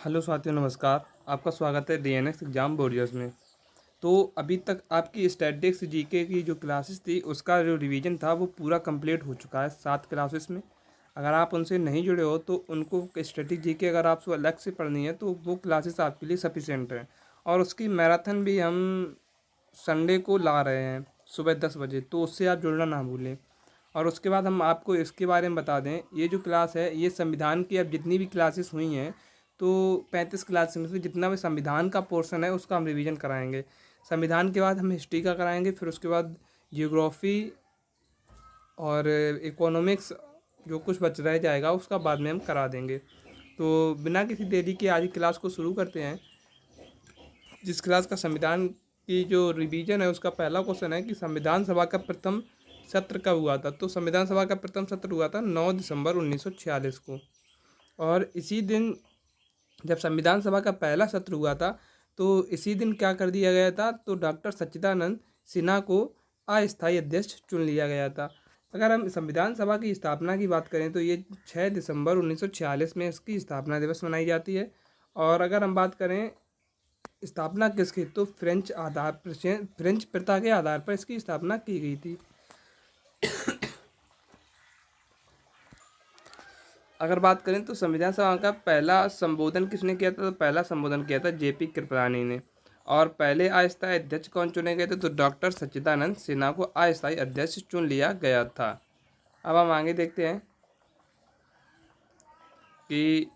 Hello साथियों, नमस्कार। आपका स्वागत है डीएनएस एग्जाम वॉरियर्स में। तो अभी तक आपकी स्टैटिक्स जीके की जो क्लासेस थी उसका जो रिवीजन था वो पूरा कंप्लीट हो चुका है 7 क्लासेस में। अगर आप उनसे नहीं जुड़े हो तो उनको स्टैटिक जीके अगर आपको अलग से पढ़नी है तो वो क्लासेस आपके लिए सफिशेंट है। और उसकी मैराथन भी हम संडे को ला रहे हैं सुबह 10 बजे, तो उससे आप जुड़ना ना भूलें। और उसके बाद हम आपको इसके बारे में बता दें, ये जो क्लास है ये संविधान की अब जितनी भी क्लासेस हुई हैं तो 35 क्लास में से जितना भी संविधान का पोर्शन है उसका हम रिवीजन कराएंगे। संविधान के बाद हम हिस्ट्री का कराएंगे, फिर उसके बाद जियोग्राफी और इकोनॉमिक्स जो कुछ बच रह जाएगा उसका बाद में हम करा देंगे। तो बिना किसी देरी के आज की क्लास को शुरू करते हैं। जिस क्लास का संविधान की जो रिवीजन है उसका पहला क्वेश्चन है कि संविधान सभा का प्रथम सत्र कब हुआ था। तो संविधान सभा का प्रथम सत्र हुआ था 9 दिसंबर 1946 को। और इसी दिन जब संविधान सभा का पहला सत्र हुआ था तो इसी दिन क्या कर दिया गया था, तो डॉक्टर सच्चिदानंद सिन्हा को अस्थायी अध्यक्ष चुन लिया गया था। अगर हम संविधान सभा की स्थापना की बात करें तो ये 6 दिसंबर 1946 में इसकी स्थापना दिवस मनाई जाती है। और अगर हम बात करें स्थापना किसकी, तो फ्रेंच प्रथा के आधार पर इसकी स्थापना की गई थी। अगर बात करें तो संविधान सभा का पहला संबोधन किसने किया था, तो पहला संबोधन किया था जेपी कृपलानी ने। और पहले अस्थायी अध्यक्ष कौन चुने गए थे, तो डॉक्टर सच्चिदानंद सिन्हा को अस्थायी अध्यक्ष चुन लिया गया था। अब हम आगे देखते हैं कि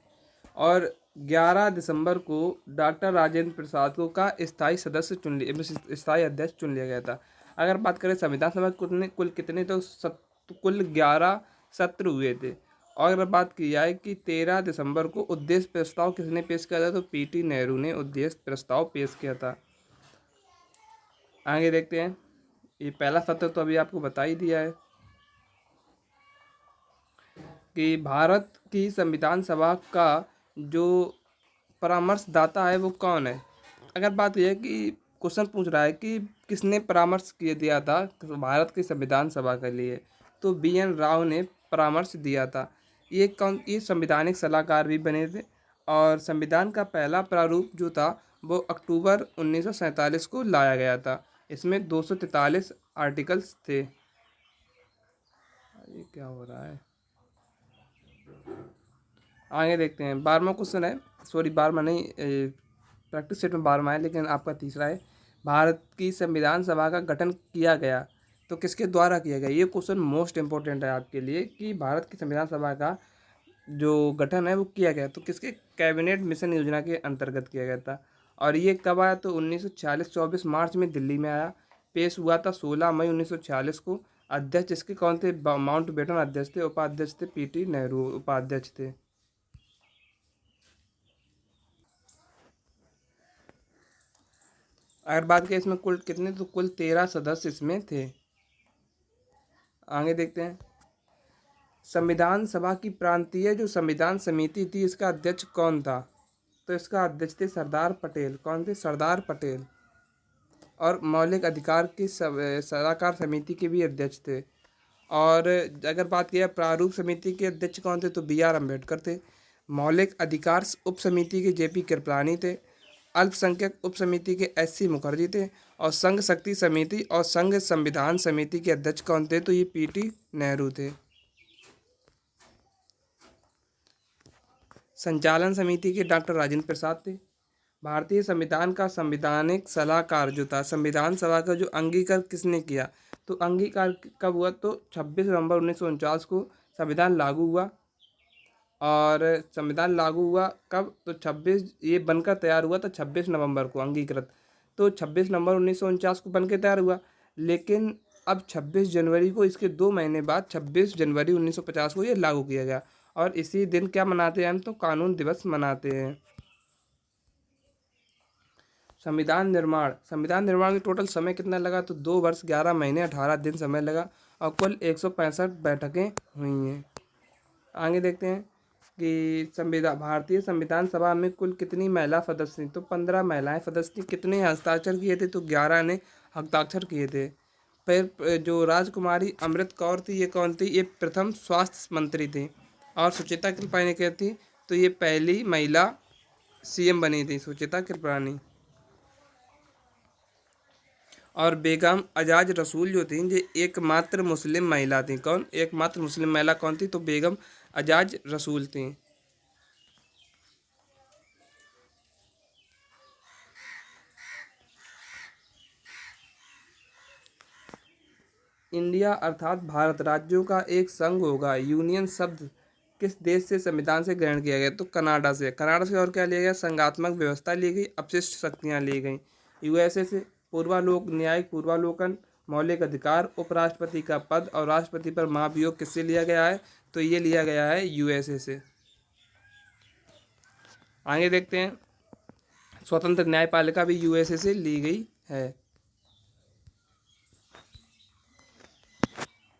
और 11 दिसंबर को डॉक्टर राजेंद्र प्रसाद को का स्थायी अध्यक्ष चुन लिया गया था। अगर बात करें संविधान सभा कुल कितने, तो कुल 11 सत्र हुए थे। और अगर बात की जाए कि 13 दिसंबर को उद्देश्य प्रस्ताव किसने पेश किया था, तो पीटी नेहरू ने उद्देश्य प्रस्ताव पेश किया था। आगे देखते हैं, ये पहला सत्र तो अभी आपको बता ही दिया है कि भारत की संविधान सभा का जो परामर्शदाता है वो कौन है। अगर बात यह है कि क्वेश्चन पूछ रहा है कि किसने परामर्श दिया था भारत की संविधान सभा के लिए, तो बी.एन. राव ने परामर्श दिया था। ये संवैधानिक सलाहकार भी बने थे। और संविधान का पहला प्रारूप जो था वो अक्टूबर 1947 को लाया गया था। इसमें 243 आर्टिकल्स थे। ये क्या हो रहा है, आगे देखते हैं। 12वां क्वेश्चन है, सॉरी 12वां नहीं, प्रैक्टिस सेट में 12वां है लेकिन आपका तीसरा है। भारत की संविधान सभा का गठन किया गया तो किसके द्वारा किया गया। ये क्वेश्चन मोस्ट इम्पोर्टेंट है आपके लिए कि भारत की संविधान सभा का जो गठन है वो किया गया तो किसके कैबिनेट मिशन योजना के अंतर्गत किया गया था। और ये कब आया, तो 1946 24 मार्च में दिल्ली में आया। पेश हुआ था 16 मई 1946 को। अध्यक्ष इसके कौन थे, माउंट बेटन अध्यक्ष थे। उपाध्यक्ष थे पीटी नेहरू उपाध्यक्ष थे। अगर बात करें इसमें कुल कितने, तो कुल 13 सदस्य इसमें थे। आगे देखते हैं, संविधान सभा की प्रांतीय जो संविधान समिति थी इसका अध्यक्ष कौन था, तो इसका अध्यक्ष थे सरदार पटेल। कौन थे, सरदार पटेल। और मौलिक अधिकार की सलाहकार समिति के भी अध्यक्ष थे। और अगर बात किया प्रारूप समिति के अध्यक्ष कौन थे, तो बी.आर. अम्बेडकर थे। मौलिक अधिकार उप समिति के जेपी कृपलानी थे। अल्पसंख्यक उप समिति के एस.सी. मुखर्जी थे। और संघ शक्ति समिति और संघ संविधान समिति के अध्यक्ष कौन थे, तो ये पीटी नेहरू थे। संचालन समिति के डॉक्टर राजेंद्र प्रसाद थे। भारतीय संविधान का संवैधानिक सलाहकार जो था, संविधान सभा का जो अंगीकार किसने किया, तो अंगीकार कब हुआ, तो 26 नवंबर 1949 को संविधान लागू हुआ। और संविधान लागू हुआ कब, तो 26, ये बनकर तैयार हुआ था 26 नवंबर को अंगीकृत। तो 26 नवंबर 1949 को बनकर तैयार हुआ। लेकिन अब 26 जनवरी को, इसके 2 महीने बाद 26 जनवरी 1950 को ये लागू किया गया। और इसी दिन क्या मनाते हैं हम, तो कानून दिवस मनाते हैं। संविधान निर्माण में टोटल समय कितना लगा, तो 2 वर्ष 11 महीने 18 दिन समय लगा। और कुल 165 बैठकें हुई हैं। आगे देखते हैं कि भारतीय संविधान सभा में कुल कितनी महिला सदस्य थी, तो 15 महिलाएं सदस्य थी। कितने हस्ताक्षर किए थे, तो 11 ने हस्ताक्षर किए थे। फिर जो राजकुमारी अमृत कौर थी, ये कौन थी, ये प्रथम स्वास्थ्य मंत्री थी। और सुचिता कृपलानी क्या थी, तो ये पहली महिला सीएम बनी थी सुचिता कृपलानी। और बेगम अजाज रसूल जो थी ये एकमात्र मुस्लिम महिला थी। कौन? एकमात्र मुस्लिम महिला कौन थी? तो बेगम अजाज रसूल थी। इंडिया अर्थात भारत राज्यों का एक संघ होगा। यूनियन शब्द किस देश से संविधान से ग्रहण किया गया? तो कनाडा से। कनाडा से और क्या लिया गया? संघात्मक व्यवस्था ली गई, अपशिष्ट शक्तियाँ ली गई। यूएसए से पूर्वालोक न्यायिक पूर्वालोकन, मौलिक अधिकार, उपराष्ट्रपति का पद और राष्ट्रपति पर महाभियोग किससे लिया गया है? तो ये लिया गया है यूएसए से। आगे देखते हैं, स्वतंत्र न्यायपालिका भी यूएसए से ली गई है।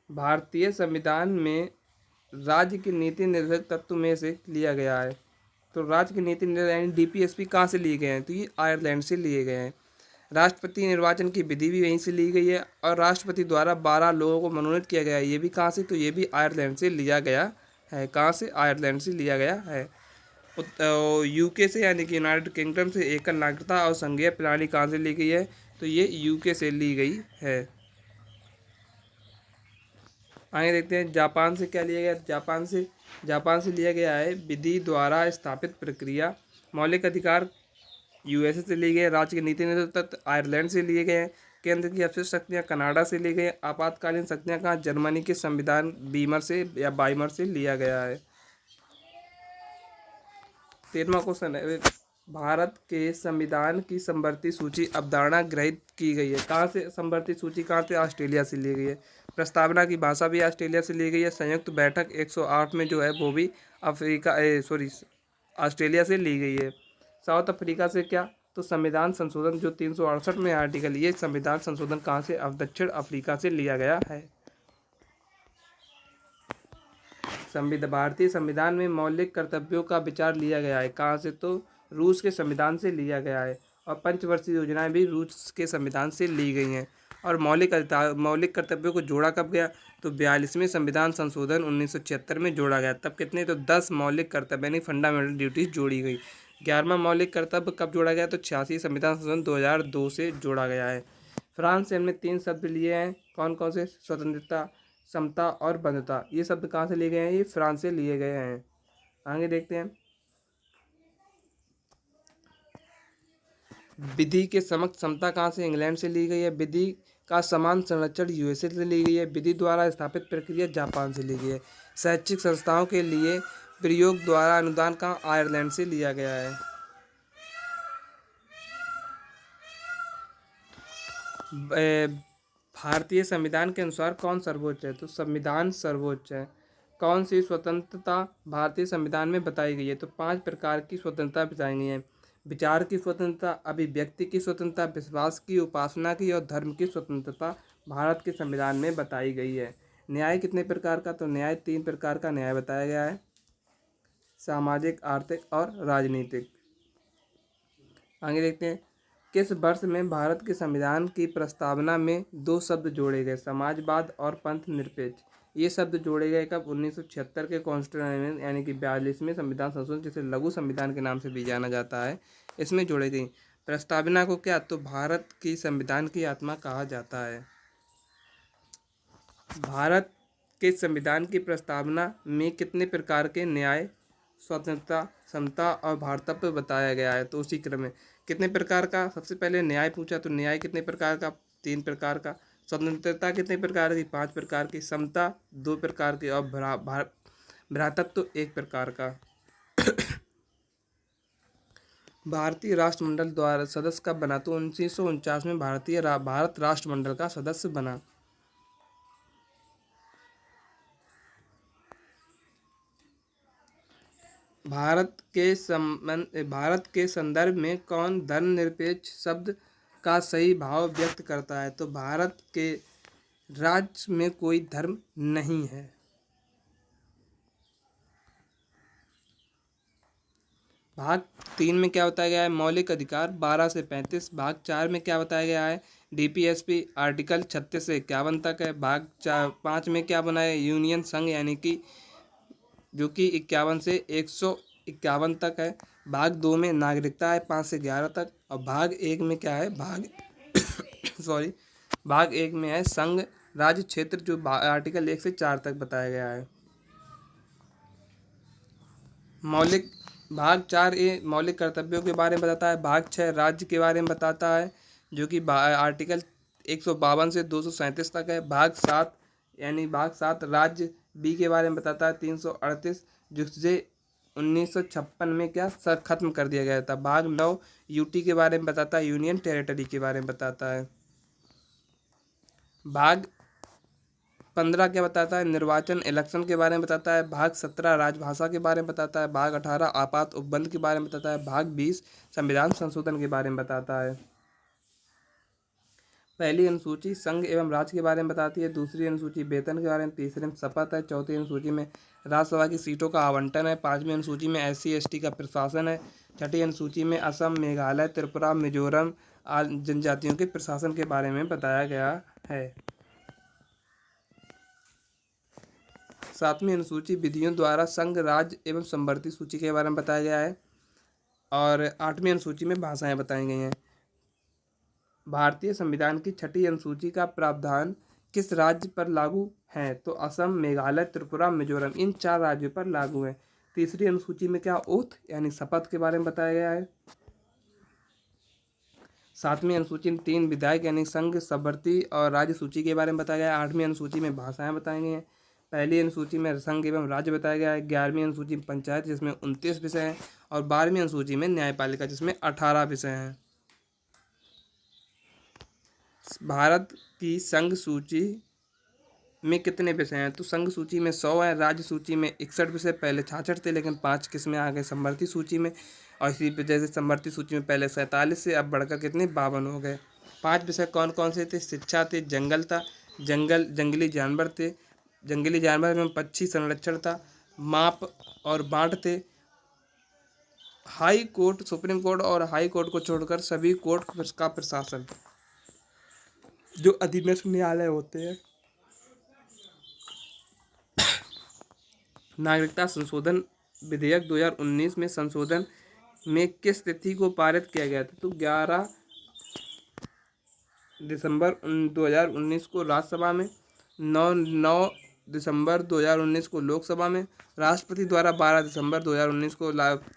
भारतीय संविधान में राज्य की नीति निर्धारक तत्व में से लिया गया है। तो राज्य की नीति निर्धारण डीपीएसपी कहाँ से लिए गए हैं? तो ये आयरलैंड से लिए गए हैं। राष्ट्रपति निर्वाचन की विधि भी वहीं से ली गई है और राष्ट्रपति द्वारा 12 लोगों को मनोनीत किया गया है। ये भी कहाँ से? तो ये भी आयरलैंड से लिया गया है। कहाँ से? आयरलैंड से लिया गया है। यूके से यानी कि यूनाइटेड किंगडम से एकल नागरिकता और संघीय प्रणाली कहाँ से ली गई है? तो ये यूके से ली गई है। आगे देखते हैं, जापान से क्या लिया गया? जापान से लिया गया है विधि द्वारा स्थापित प्रक्रिया। मौलिक अधिकार यूएसए से लिए गए। राज्य की नीति निर्धारक आयरलैंड से लिए गए हैं। केंद्र की अपशिष्ट शक्तियाँ कनाडा से ली गई। आपातकालीन शक्तियाँ कहाँ? जर्मनी के संविधान बीमर से या बाइमर से लिया गया है। 13वां क्वेश्चन है, भारत के संविधान की समवर्ती सूची अवधारणा ग्रहित की गई है। कहाँ से समवर्ती सूची? कहाँ से? ऑस्ट्रेलिया से ली गई है। प्रस्तावना की भाषा भी ऑस्ट्रेलिया से ली गई है। संयुक्त बैठक 108 में जो है वो भी ऑस्ट्रेलिया से ली गई है। साउथ अफ्रीका से क्या? तो संविधान संशोधन जो 368 में आर्टिकल, ये संविधान संशोधन कहाँ से? दक्षिण अफ्रीका से लिया गया है। भारतीय संविधान में मौलिक कर्तव्यों का विचार लिया गया है। कहाँ से? तो रूस के संविधान से लिया गया है। और पंचवर्षीय योजनाएं भी रूस के संविधान से ली गई हैं। और मौलिक कर्तव्यों को जोड़ा कब गया? तो 42वें संविधान संशोधन 1976 में जोड़ा गया। तब कितने? तो 10 मौलिक कर्तव्य यानी फंडामेंटल ड्यूटीज जोड़ी गई। 11वां मौलिक कर्तव्य कब जोड़ा गया? तो 86 संविधान संशोधन 2002 से जोड़ा गया है। फ्रांस से हमने 3 शब्द लिए हैं। कौन कौन से? स्वतंत्रता, समता और बंधुता। ये शब्द कहाँ से लिए गए हैं? ये फ्रांस से लिए गए हैं। आगे देखते हैं, विधि के समक्ष समता कहाँ से? इंग्लैंड से ली गई है। विधि का समान संरक्षण यूएसए से ली गई है। विधि द्वारा स्थापित प्रक्रिया जापान से ली गई है। शैक्षिक संस्थाओं के लिए प्रयोग द्वारा अनुदान कहाँ? आयरलैंड से लिया गया है। भारतीय संविधान के अनुसार कौन सर्वोच्च है? तो संविधान सर्वोच्च है। कौन सी स्वतंत्रता भारतीय संविधान में बताई गई है? तो 5 प्रकार की स्वतंत्रता बताई गई है। विचार की स्वतंत्रता, अभिव्यक्ति की स्वतंत्रता, विश्वास की, उपासना की और धर्म की स्वतंत्रता भारत के संविधान में बताई गई है। न्याय कितने प्रकार का? तो न्याय 3 प्रकार का न्याय बताया गया है, सामाजिक, आर्थिक और राजनीतिक। आगे देखते हैं, किस वर्ष में भारत के संविधान की प्रस्तावना में 2 शब्द जोड़े गए? समाजवाद और पंथ निरपेक्ष। ये शब्द जोड़े गए कब? 1976 के कॉन्स्टिट्यूशन यानी कि 42वें संविधान संशोधन, जिसे लघु संविधान के नाम से भी जाना जाता है, इसमें जोड़े गई। प्रस्तावना को क्या? तो भारत की संविधान की आत्मा कहा जाता है। भारत के संविधान की प्रस्तावना में कितने प्रकार के न्याय, स्वतंत्रता, समता और भारतत्व बताया गया है? तो उसी क्रम में कितने प्रकार का? सबसे पहले न्याय पूछा, तो न्याय कितने प्रकार का? 3 प्रकार का। स्वतंत्रता कितने प्रकार की? 5 प्रकार की। समता 2 प्रकार की और भ्रातृत्व 1 प्रकार का। भारतीय राष्ट्रमंडल द्वारा सदस्य कब बना? तो 1949 में भारत राष्ट्रमंडल का सदस्य बना। भारत के संदर्भ में कौन धर्मनिरपेक्ष शब्द का सही भाव व्यक्त करता है? तो भारत के राज्य में कोई धर्म नहीं है। भाग 3 में क्या बताया गया है? मौलिक अधिकार 12 से 35। भाग 4 में क्या बताया गया है? डीपीएसपी आर्टिकल 36 से 51 तक है। भाग 5 में क्या बनाया? यूनियन संघ यानी कि जो कि 51 से 51 तक है। भाग 2 में नागरिकता है 5 से 11 तक। और भाग 1 में क्या है, सॉरी, भाग 1 में है संघ राज्य क्षेत्र, जो आर्टिकल 1 से 4 तक बताया गया है। मौलिक भाग 4A मौलिक कर्तव्यों के बारे में बताता है। भाग 6 राज्य के बारे में बताता है, जो कि आर्टिकल 152 से 237 तक है। भाग 7 राज्य बी के बारे में बताता है 338, जिसे 1956 में क्या सर खत्म कर दिया गया था। भाग 9 यूटी के बारे में बताता है, यूनियन टेरिटरी के बारे में बताता है। भाग 15 क्या बताता है, निर्वाचन इलेक्शन के बारे में बताता है। भाग 17 राजभाषा के बारे में बताता है। भाग 18 आपात उपबंध के बारे में बताता है। भाग 20 संविधान संशोधन के बारे में बताता है। पहली अनुसूची संघ एवं राज्य के बारे में बताती है। दूसरी अनुसूची वेतन के बारे में। तीसरी में शपथ है। चौथी अनुसूची में राज्यसभा की सीटों का आवंटन है। पांचवी अनुसूची में SC/ST का प्रशासन है। छठी अनुसूची में असम, मेघालय, त्रिपुरा, मिजोरम आदि जनजातियों के प्रशासन के बारे में बताया गया है। सातवीं अनुसूची विधियों द्वारा संघ, राज्य एवं समवर्ती सूची के बारे में बताया गया है। और आठवीं अनुसूची में भाषाएं बताई गई हैं। भारतीय संविधान की छठी अनुसूची का प्रावधान किस राज्य पर लागू है, तो असम, मेघालय, त्रिपुरा, मिजोरम, इन 4 राज्यों पर लागू है। तीसरी अनुसूची में क्या ओथ यानी शपथ के बारे में बताया गया है। सातवीं अनुसूची में 3 विधायक यानी संघ, समवर्ती और राज्य सूची के बारे में बताया गया है। आठवीं अनुसूची में भाषाएं बताई गई हैं। पहली अनुसूची में संघ एवं राज्य बताया गया है। 11वीं अनुसूची में पंचायत, जिसमें 29 विषय हैं। और 12वीं अनुसूची में न्यायपालिका, जिसमें 18 विषय हैं। भारत की संघ सूची में कितने विषय हैं, तो संघ सूची में 100 है। राज्य सूची में 61 विषय, पहले 66 थे लेकिन 5 किस्में आ गए समवर्ती सूची में। और इसी वजह से समवर्ती सूची में पहले 47 से अब बढ़कर कितने 52 हो गए। 5 विषय कौन कौन से थे, शिक्षा थे, जंगल था, जंगली जानवर थे, जंगली जानवर एवं पक्षी संरक्षण था, माप और बांट थे, हाई कोर्ट, सुप्रीम कोर्ट और हाई कोर्ट को छोड़कर सभी कोर्ट का प्रशासन, जो अधीनस्थ न्यायालय होते हैं। नागरिकता संशोधन विधेयक 2019 में संशोधन में किस तिथि को पारित किया गया था, तो 11 दिसंबर 2019 को राज्यसभा में, 9 दिसंबर 2019 को लोकसभा में। राष्ट्रपति द्वारा 12 दिसंबर 2019 को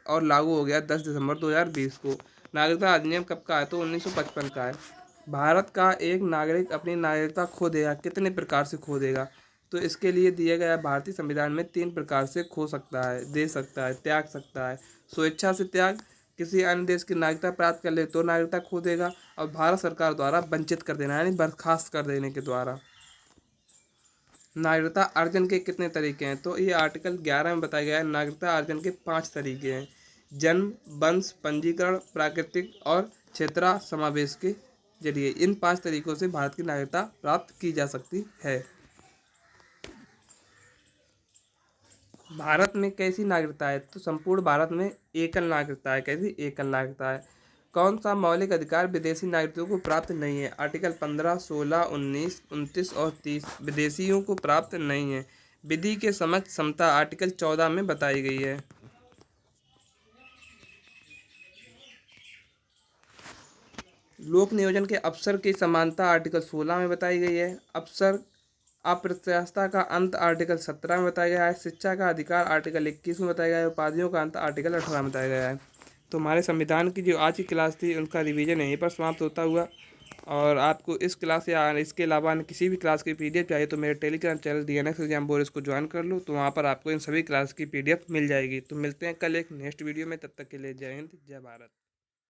और लागू हो गया 10 दिसंबर 2020 को। नागरिकता अधिनियम कब का है, तो 1955 का है। भारत का एक नागरिक अपनी नागरिकता खो देगा, कितने प्रकार से खो देगा, तो इसके लिए दिया गया भारतीय संविधान में 3 प्रकार से खो सकता है, दे सकता है, त्याग सकता है। स्वेच्छा से त्याग, किसी अन्य देश की नागरिकता प्राप्त कर ले तो नागरिकता खो देगा, और भारत सरकार द्वारा वंचित कर देना यानी बर्खास्त कर देने के द्वारा। नागरिकता अर्जन के कितने तरीके हैं, तो ये आर्टिकल 11 में बताया गया है। नागरिकता अर्जन के 5 तरीके हैं, जन्म, वंश, पंजीकरण, प्राकृतिक और क्षेत्रा समावेश के जरिए। इन 5 तरीकों से भारत की नागरिकता प्राप्त की जा सकती है। भारत में कैसी नागरिकता है, तो संपूर्ण भारत में एकल नागरिकता है। कैसी एकल नागरिकता है। कौन सा मौलिक अधिकार विदेशी नागरिकों को प्राप्त नहीं है, आर्टिकल 15, 16, 19, 29 और 30 विदेशियों को प्राप्त नहीं है। विधि के समक्ष समता आर्टिकल 14 में बताई गई है। लोक नियोजन के अवसर की समानता आर्टिकल 16 में बताई गई है। अवसर अप्रत्याशितता का अंत आर्टिकल 17 में बताया गया है। शिक्षा का अधिकार आर्टिकल 21 में बताया गया है। उपाधियों का अंत आर्टिकल 18 में बताया गया है। तो हमारे संविधान की जो आज की क्लास थी उनका रिवीजन यहीं पर समाप्त होता हुआ। और आपको इस क्लास या इसके अलावा किसी भी क्लास की PDF चाहिए तो मेरे Telegram channel DNX exam board को ज्वाइन कर लो, तो वहाँ पर आपको इन सभी क्लास की PDF मिल जाएगी। तो मिलते हैं कल एक नेक्स्ट वीडियो में, तब तक के लिए जय हिंद, जय भारत।